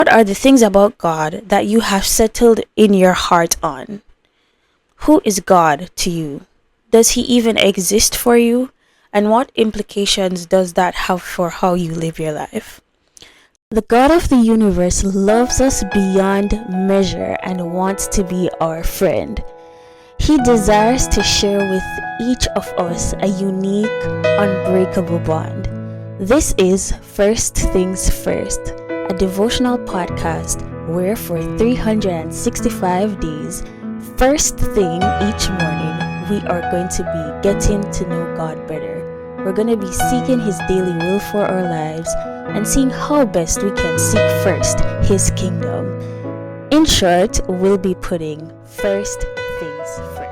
What are the things about God that you have settled in your heart on? Who is God to you? Does he even exist for you? And what implications does that have for how you live your life? The God of the universe loves us beyond measure and wants to be our friend. He desires to share with each of us a unique, unbreakable bond. This is First Things First, a devotional podcast where for 365 days, first thing each morning, we are going to be getting to know God better. We're going to be seeking His daily will for our lives and seeing how best we can seek first His kingdom. In short, we'll be putting first things first.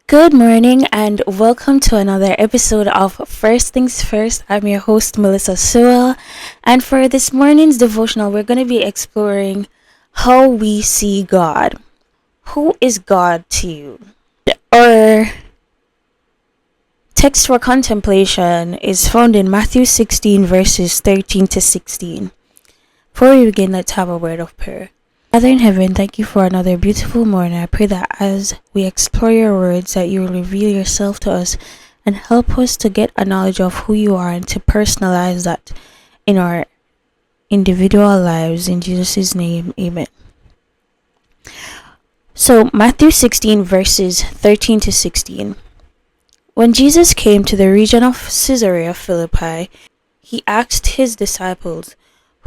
Good morning and welcome to another episode of First Things First. I'm your host, Melissa Sewell, and for this morning's devotional, we're going to be exploring how we see God. Who is God to you? Our text for contemplation is found in Matthew 16 verses 13 to 16. Before we begin, let's have a word of prayer. Father in heaven, thank you for another beautiful morning. I pray that as we explore your words, that you will reveal yourself to us and help us to get a knowledge of who you are and to personalize that in our individual lives. In Jesus' name, amen. So, Matthew 16 verses 13 to 16. When Jesus came to the region of Caesarea Philippi, he asked his disciples,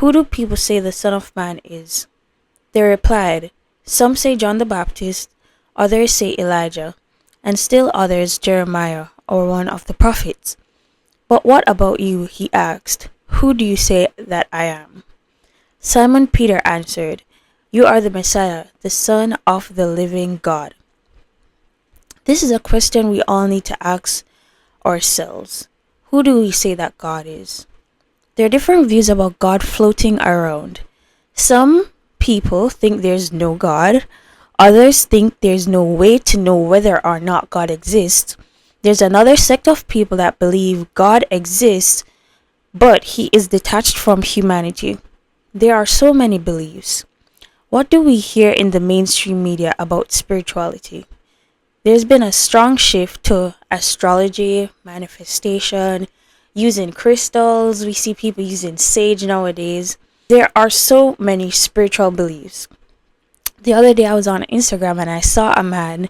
"Who do people say the Son of Man is?" They replied, "Some say John the Baptist, others say Elijah, and still others Jeremiah or one of the prophets. But what about you?" he asked. "Who do you say that I am?" Simon Peter answered, "You are the Messiah, the Son of the living God." This is a question we all need to ask ourselves. Who do we say that God is? There are different views about God floating around. Some people think there's no God. Others think there's no way to know whether or not God exists. There's another sect of people that believe God exists, but he is detached from humanity. There are so many beliefs. What do we hear in the mainstream media about spirituality? There's been a strong shift to astrology, manifestation, using crystals. We see people using sage nowadays. There are so many spiritual beliefs. The other day I was on Instagram and I saw a man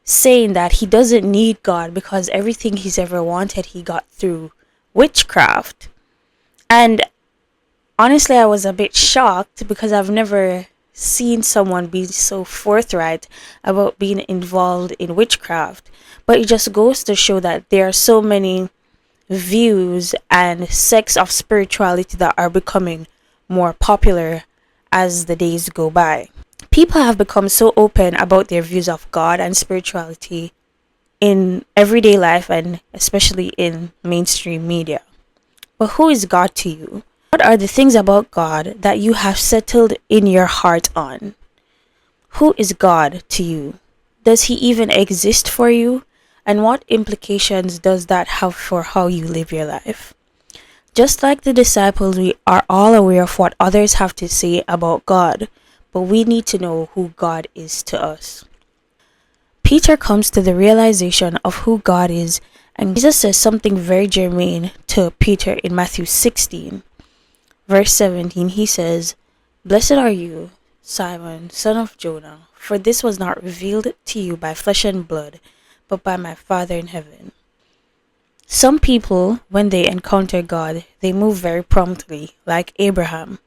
saying that he doesn't need God because everything he's ever wanted he got through witchcraft. And honestly, I was a bit shocked because I've never seen someone be so forthright about being involved in witchcraft. But it just goes to show that there are so many views and sects of spirituality that are becoming more popular as the days go by. People have become so open about their views of God and spirituality in everyday life and especially in mainstream media. But who is God to you? What are the things about God that you have settled in your heart on? Who is God to you? Does he even exist for you? And what implications does that have for how you live your life? Just like the disciples, we are all aware of what others have to say about God, but we need to know who God is to us. Peter comes to the realization of who God is, and Jesus says something very germane to Peter in Matthew 16. Verse 17, he says, "Blessed are you, Simon, son of Jonah, for this was not revealed to you by flesh and blood, but by my Father in heaven." Some people, when they encounter God, they move very promptly, like Abraham.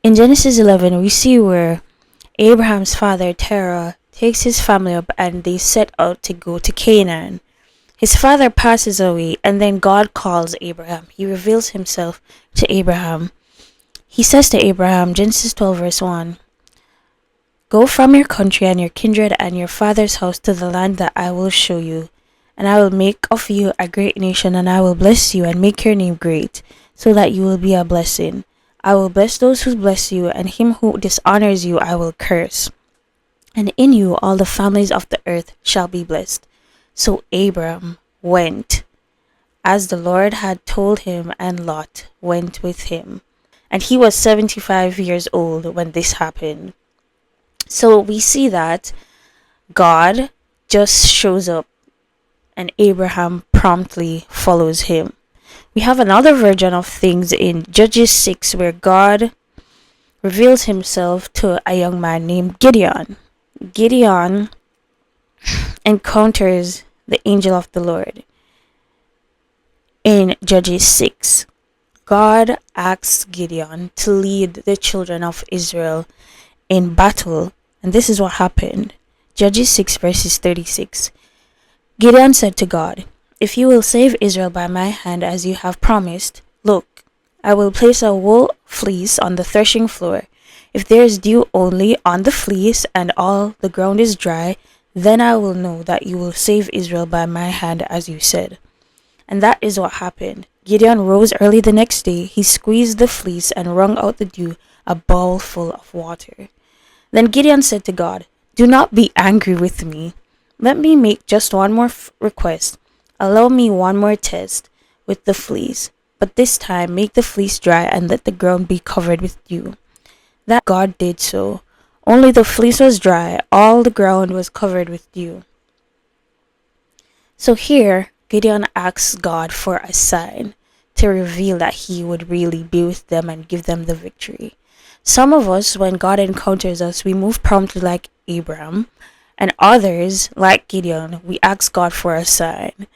In Genesis 11, we see where Abraham's father, Terah, takes his family up and they set out to go to Canaan. His father passes away and then God calls Abraham. He reveals himself to Abraham. He says to Abraham, Genesis 12 verse 1, "Go from your country and your kindred and your father's house to the land that I will show you. And I will make of you a great nation, and I will bless you and make your name great, so that you will be a blessing. I will bless those who bless you, and him who dishonors you I will curse. And in you all the families of the earth shall be blessed." So Abram went as the Lord had told him, and Lot went with him. And he was 75 years old when this happened. So we see that God just shows up and Abraham promptly follows him. We have another version of things in Judges 6 where God reveals himself to a young man named Gideon. Gideon encounters the angel of the Lord. In Judges 6, God asks Gideon to lead the children of Israel in battle, and this is what happened. Judges 6 verses 36. Gideon said to God, "If you will save Israel by my hand as you have promised, look, I will place a wool fleece on the threshing floor. If there is dew only on the fleece and all the ground is dry, then I will know that you will save Israel by my hand as you said." And that is what happened. Gideon rose early the next day. He squeezed the fleece and wrung out the dew, a bowl full of water. Then Gideon said to God, "Do not be angry with me. Let me make just one more request. Allow me one more test with the fleece, but this time make the fleece dry and let the ground be covered with dew." That God did so. Only the fleece was dry, all the ground was covered with dew. So here, Gideon asks God for a sign to reveal that he would really be with them and give them the victory. Some of us, when God encounters us, we move promptly like Abraham, and others, like Gideon, we ask God for a sign.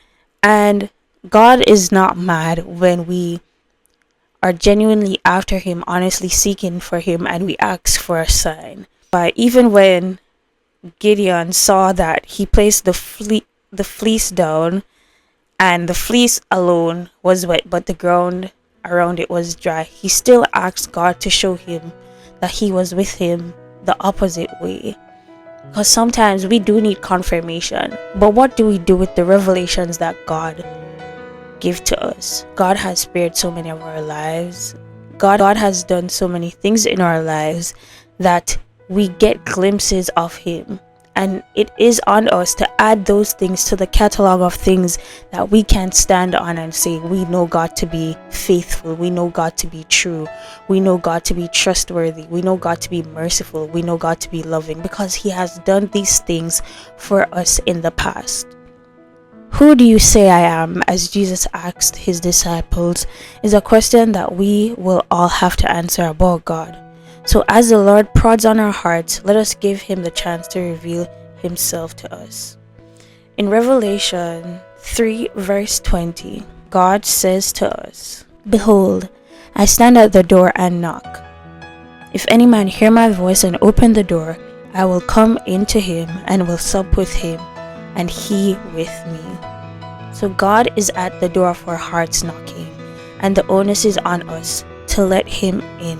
And God is not mad when we are genuinely after him, honestly seeking for him, and we ask for a sign. But even when Gideon saw that he placed the fleece down, and the fleece alone was wet, but the ground around it was dry, he still asked God to show him that he was with him the opposite way. Because sometimes we do need confirmation, but what do we do with the revelations that God gives to us? God has spared so many of our lives. God has done so many things in our lives that we get glimpses of him. And it is on us to add those things to the catalog of things that we can stand on and say, we know God to be faithful. We know God to be true. We know God to be trustworthy. We know God to be merciful. We know God to be loving, because he has done these things for us in the past. Who do you say I am, as Jesus asked his disciples, is a question that we will all have to answer about God. So as the Lord prods on our hearts, let us give him the chance to reveal himself to us. In Revelation 3 verse 20, God says to us, "Behold, I stand at the door and knock. If any man hear my voice and open the door, I will come into him and will sup with him, and he with me." So God is at the door of our hearts knocking, and the onus is on us to let him in,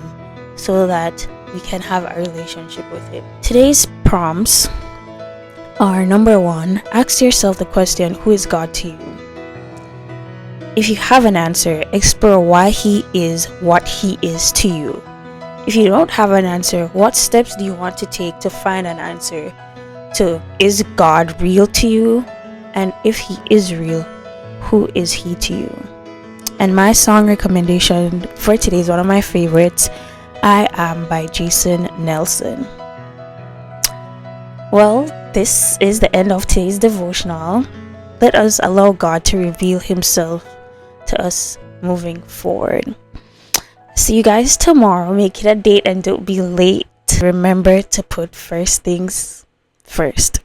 so that we can have a relationship with him. Today's prompts are: number 1, ask yourself the question, who is God to you? If you have an answer, explore why he is what he is to you. If you don't have an answer, what steps do you want to take to find an answer to, is God real to you? And if he is real, who is he to you? And my song recommendation for today is one of my favorites, I Am by Jason Nelson. Well, this is the end of today's devotional. Let us allow God to reveal himself to us moving forward. See you guys tomorrow. Make it a date and don't be late. Remember to put first things first.